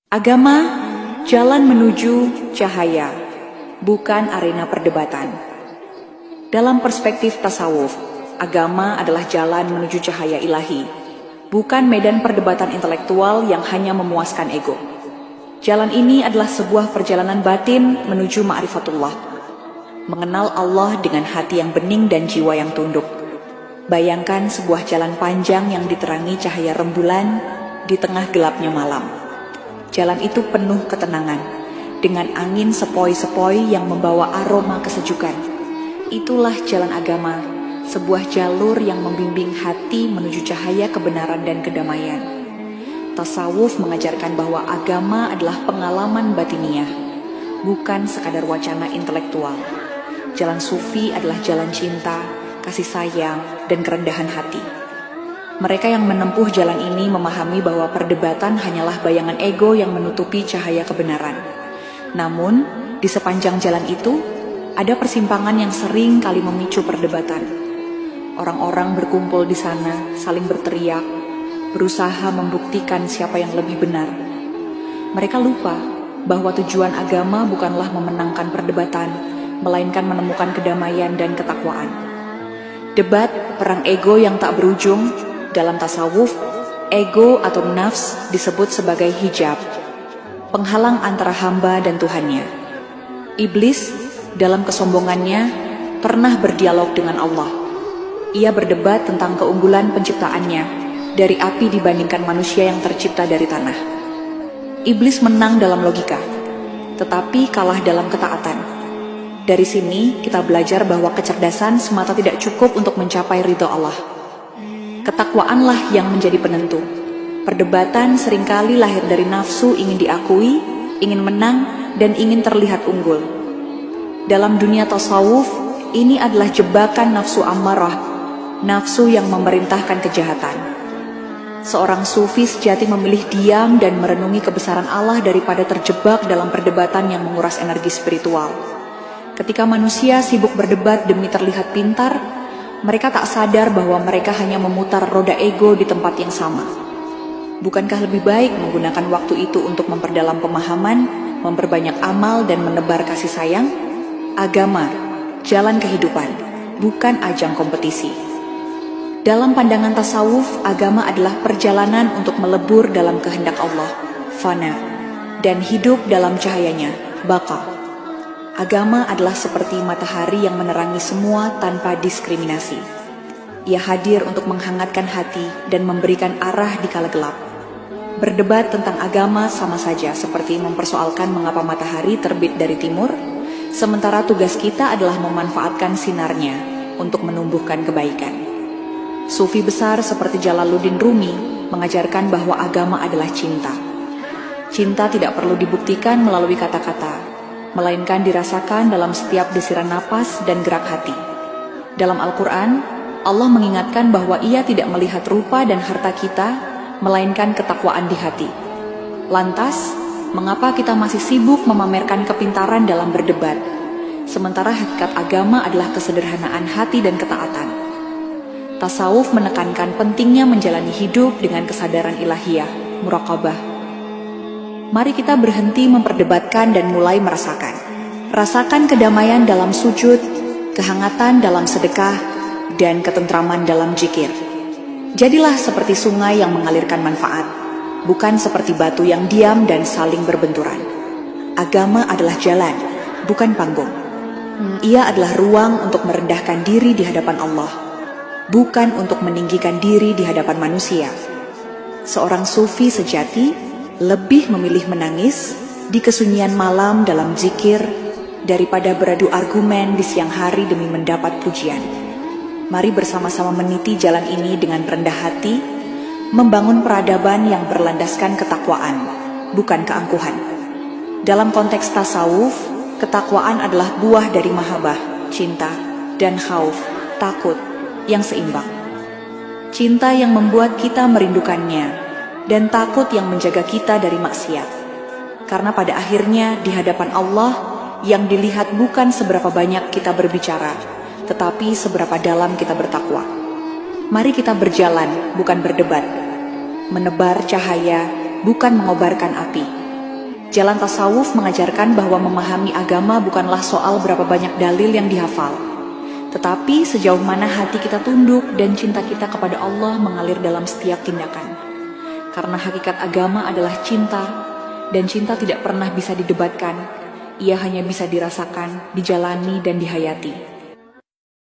Agama, jalan menuju cahaya, bukan arena perdebatan. Dalam perspektif tasawuf, agama adalah jalan menuju cahaya ilahi, bukan medan perdebatan intelektual yang hanya memuaskan ego. Jalan ini adalah sebuah perjalanan batin menuju ma'rifatullah, mengenal Allah dengan hati yang bening dan jiwa yang tunduk. Bayangkan sebuah jalan panjang yang diterangi cahaya rembulan di tengah gelapnya malam. Jalan itu penuh ketenangan, dengan angin sepoi-sepoi yang membawa aroma kesejukan. Itulah jalan agama, sebuah jalur yang membimbing hati menuju cahaya kebenaran dan kedamaian. Tasawuf mengajarkan bahwa agama adalah pengalaman batiniah, bukan sekadar wacana intelektual. Jalan sufi adalah jalan cinta, kasih sayang, dan kerendahan hati. Mereka yang menempuh jalan ini memahami bahwa perdebatan hanyalah bayangan ego yang menutupi cahaya kebenaran. Namun, di sepanjang jalan itu, ada persimpangan yang sering kali memicu perdebatan. Orang-orang berkumpul di sana, saling berteriak, berusaha membuktikan siapa yang lebih benar. Mereka lupa bahwa tujuan agama bukanlah memenangkan perdebatan, melainkan menemukan kedamaian dan ketakwaan. Debat, perang ego yang tak berujung. Dalam tasawuf, ego atau nafs disebut sebagai hijab, penghalang antara hamba dan Tuhannya. Iblis dalam kesombongannya pernah berdialog dengan Allah. Ia berdebat tentang keunggulan penciptaannya dari api dibandingkan manusia yang tercipta dari tanah. Iblis menang dalam logika, tetapi kalah dalam ketaatan. Dari sini kita belajar bahwa kecerdasan semata tidak cukup untuk mencapai ridho Allah. Ketakwaanlah yang menjadi penentu. Perdebatan seringkali lahir dari nafsu ingin diakui, ingin menang, dan ingin terlihat unggul. Dalam dunia tasawuf, ini adalah jebakan nafsu ammarah, nafsu yang memerintahkan kejahatan. Seorang sufi sejati memilih diam dan merenungi kebesaran Allah daripada terjebak dalam perdebatan yang menguras energi spiritual. Ketika manusia sibuk berdebat demi terlihat pintar, mereka tak sadar bahwa mereka hanya memutar roda ego di tempat yang sama. Bukankah lebih baik menggunakan waktu itu untuk memperdalam pemahaman, memperbanyak amal, dan menebar kasih sayang? Agama, jalan kehidupan, bukan ajang kompetisi. Dalam pandangan tasawuf, agama adalah perjalanan untuk melebur dalam kehendak Allah, fana, dan hidup dalam cahayanya, baqa. Agama adalah seperti matahari yang menerangi semua tanpa diskriminasi. Ia hadir untuk menghangatkan hati dan memberikan arah di kala gelap. Berdebat tentang agama sama saja seperti mempersoalkan mengapa matahari terbit dari timur, sementara tugas kita adalah memanfaatkan sinarnya untuk menumbuhkan kebaikan. Sufi besar seperti Jalaluddin Rumi mengajarkan bahwa agama adalah cinta. Cinta tidak perlu dibuktikan melalui kata-kata, melainkan dirasakan dalam setiap desiran napas dan gerak hati. Dalam Al-Quran, Allah mengingatkan bahwa Ia tidak melihat rupa dan harta kita, melainkan ketakwaan di hati. Lantas, mengapa kita masih sibuk memamerkan kepintaran dalam berdebat, sementara hakikat agama adalah kesederhanaan hati dan ketaatan? Tasawuf menekankan pentingnya menjalani hidup dengan kesadaran ilahiyah, muraqabah. Mari kita berhenti memperdebatkan dan mulai merasakan. Rasakan kedamaian dalam sujud, kehangatan dalam sedekah, dan ketentraman dalam zikir. Jadilah seperti sungai yang mengalirkan manfaat, bukan seperti batu yang diam dan saling berbenturan. Agama adalah jalan, bukan panggung. Ia adalah ruang untuk merendahkan diri di hadapan Allah, bukan untuk meninggikan diri di hadapan manusia. Seorang sufi sejati lebih memilih menangis di kesunyian malam dalam zikir daripada beradu argumen di siang hari demi mendapat pujian. Mari bersama-sama meniti jalan ini dengan rendah hati, membangun peradaban yang berlandaskan ketakwaan, bukan keangkuhan. Dalam konteks tasawuf, ketakwaan adalah buah dari mahabbah, cinta, dan khauf, takut, yang seimbang. Cinta yang membuat kita merindukannya, dan takut yang menjaga kita dari maksiat. Karena pada akhirnya di hadapan Allah yang dilihat bukan seberapa banyak kita berbicara, tetapi seberapa dalam kita bertakwa. Mari kita berjalan, bukan berdebat. Menebar cahaya, bukan mengobarkan api. Jalan tasawuf mengajarkan bahwa memahami agama bukanlah soal berapa banyak dalil yang dihafal, tetapi sejauh mana hati kita tunduk dan cinta kita kepada Allah mengalir dalam setiap tindakan. Karena hakikat agama adalah cinta, dan cinta tidak pernah bisa didebatkan, ia hanya bisa dirasakan, dijalani, dan dihayati.